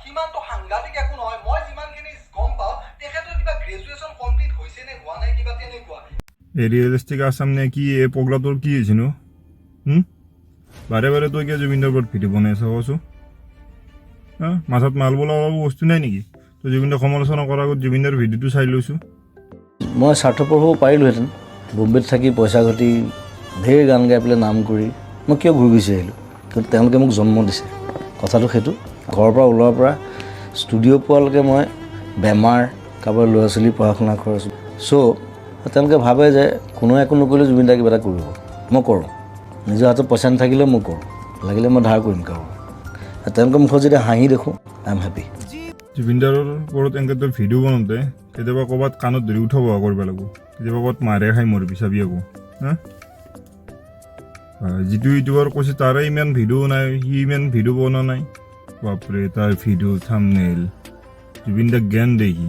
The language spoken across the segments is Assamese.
সিমানটো সাংঘাতিক একো নহয় মই যিমানখিনি গম পাওঁ তেখেতৰ কিবা গ্ৰেজুৱেশ্যন কমপ্লিট হৈছে নে হোৱা নাই কিবা তেনেকুৱা এই ৰিয়েলিষ্টিক আসাম নে কি এই পগলাটোৰ কি হৈছে নো বাৰে বাৰে তই কিয় জুবিনৰ ওপৰত ভিডিঅ' বনাই আছ কচোন মাথাত মাল বোলা অলপ বস্তু নাই নেকি তই জুবিনক সমালোচনা কৰাৰ আগত জুবিনৰ ভিডিঅ'টো চাই লৈছোঁ মই স্বাৰ্থপৰ হ'ব পাৰিলোহেঁতেন বম্বেত থাকি পইচা ঘটি ঢেৰ গান গাই পেলাই নাম কৰি মই কিয় ঘূৰি গুচি আহিলোঁ কিন্তু তেওঁলোকে মোক জন্ম দিছে কথাটো সেইটো ঘৰৰ পৰা ওলোৱাৰ পৰা ষ্টুডিঅ' পোৱালৈকে মই বেমাৰ কাৰোবাৰ ল'ৰা ছোৱালী পঢ়া শুনা খৰচ চ' তেওঁলোকে ভাবে যে কোনোৱে একো নকৰিলে জুবিন দাই কিবা এটা কৰিব মই কৰোঁ নিজৰ হাতত পইচা নাথাকিলেও মই কৰোঁ লাগিলে মই ধাৰ কৰিম কাৰোঁ তেওঁলোকৰ মুখত যেতিয়া হাঁহি দেখোঁ আই এম হেপী জুবিনদাৰ ওপৰত এনেকৈ তই ভিডিঅ' বনাওঁতে কেতিয়াবা ক'ৰবাত কাণত ধৰি উঠাব কৰিব লাগিব কেতিয়াবা ক'ৰবাত মাৰে খাই মৰিবি চাবি আকৌ যিটো ইউটিউবাৰ কৈছে তাৰে ইমান ভিডিঅ' নাই সি ইমান ভিডিঅ' বনোৱা নাই বাপৰে তাৰ ভিডিঅ' থাম্বনেইল জুবিন দাক জ্ঞান দে সি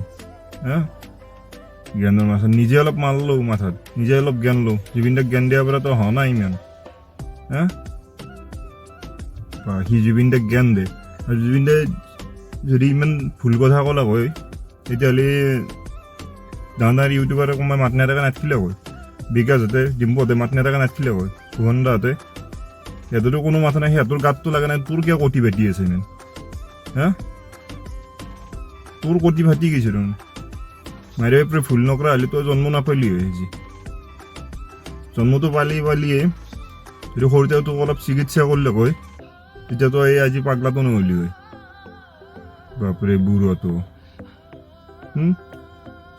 জ্ঞানৰ মাথাত নিজে অলপ মাল লওঁ মাথাত নিজে অলপ জ্ঞান লওঁ জুবিন দাক জ্ঞান দিয়াৰ পৰা তই হোৱা নাই ইমান সি জুবিন দাক জ্ঞান দে আৰু জুবিন দাই যদি ইমান ভুল কথা ক'লা হয় তেতিয়াহ'লে ডাঙৰ ইউটিউবাৰে কোনোবাই মাত নেথাকে নাথাকিলে হয় বিকাশহঁতে ডিম্পুহঁতে মাত নেথাকে নাথাকিলে হয় সুগন্ধাহঁতে সিহঁততো কোনো মাথা নাই সিহঁতৰ গাতটো লাগে নাই তোৰ কিয় কটি ভাটি আছে ইমান তোৰ কটি ভাটি গৈছে দেখোন মাৰে বাপৰে ভুল নকৰা হ'লে তই জন্ম নাপালি হয় আজি জন্মটো পালিয়ে যদি সৰুতে তোক অলপ চিকিৎসা কৰিলে হয় তেতিয়া তই আজি পাগলাটো নহ'লি হয় বাপৰে বুঢ়াটো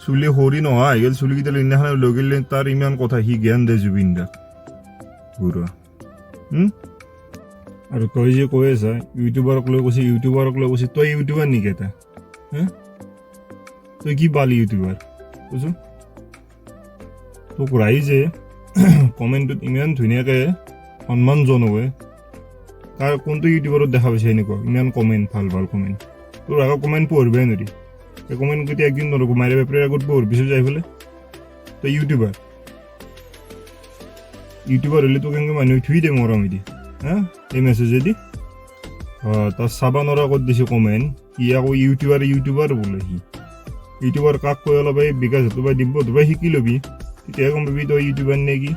চুলি সৰি নোহোৱা হৈ গ'ল চুলিকেইটা সেইদিনাখন লৈ গ'লে তাৰ ইমান কথা সি জ্ঞান দে জুবিন দাক বুঢ়া আৰু তই যে কৈ আছা ইউটিউবাৰক লৈ কৈছে তই ইউটিউবাৰ নেকি এটা তই কি পালি ইউটিউবাৰ কৈছোঁ তোক ৰাইজে কমেণ্টত ইমান ধুনীয়াকৈ সন্মান জনাবে তাৰ কোনটো ইউটিউবাৰত দেখা পাইছে এনেকুৱা ইমান কমেণ্ট ভাল ভাল কমেণ্ট তোৰ আগৰ কমেণ্ট পঢ়িবই নোৱাৰি এই কমেণ্ট গোটেই একদিন নৰকো মাৰে বাপৰে আগত পঢ়িছোঁ যাই পেলাই তই ইউটিউবাৰ হ'লে তোক এনেকৈ মানুহে থুই দে মৰমেদি এই মেছেজেদি তাৰ চাবা নৰা ক'ত দিছে কমেণ্ট সি আকৌ ইউটিউবাৰ বোলে সি ইউটিউবাৰ কাক কৈ অলপ এই বিকাশটো বা দিব্যটো বা শিকি ল'বি তেতিয়াহে গম পাবি তই ইউটিউবাৰ নে কি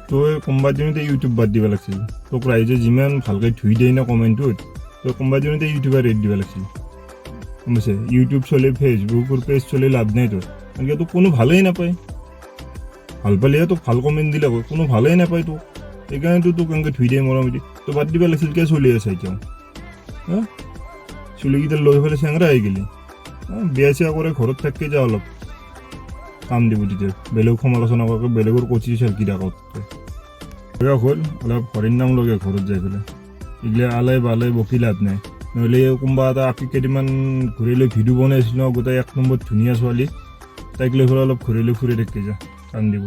তই কোনোবা দিনতে ইউটিউব বাদ দিব লাগিছিল তোক ৰাইজে যিমান ভালকৈ ধুই দিয়ে না কমেণ্টটোত তই কোনোবা দিনতে ইউটিউবাৰ ৰেট দিব লাগিছিল গম পাইছে ইউটিউব চলে ফেচবুকৰ পেজ চলে লাভ নাই তোৰ এনেকৈ তোক কোনো ভালেই নাপায় ভাল পালেহে তোক ভাল কমেণ্ট দিলে কোনো ভালেই নাপায় তোক সেইকাৰণেতো তোক এনেকৈ ধুই দিয়ে মৰমেদি তই বাদ দিব লাগিছিল কিয় চলি আছে এতিয়াও চুলিকেইটা লৈ পেলাই চেংৰা আহি গ'লি বিয়া চিয়া কৰে ঘৰত থাকি যা অলপ কাম দিব তেতিয়া বেলেগ সমালোচনা কৰাকৈ বেলেগৰ কচি চেলকি থাকত হ'ল অলপ হৰিৰ নাম লগে ঘৰত যাই পেলাই এইগিলা আলাই বালাই বকি লাভ নাই নহ'লে কোনোবা এটা আপি কেইদিনমান ঘূৰি লৈ ভিডিঅ' বনাইছিলোঁ গোটেই 1 নম্বৰত ধুনীয়া ছোৱালী তাইক লৈ পেলাই অলপ ঘূৰি লৈ ফুৰি থাকি যা কাম দিব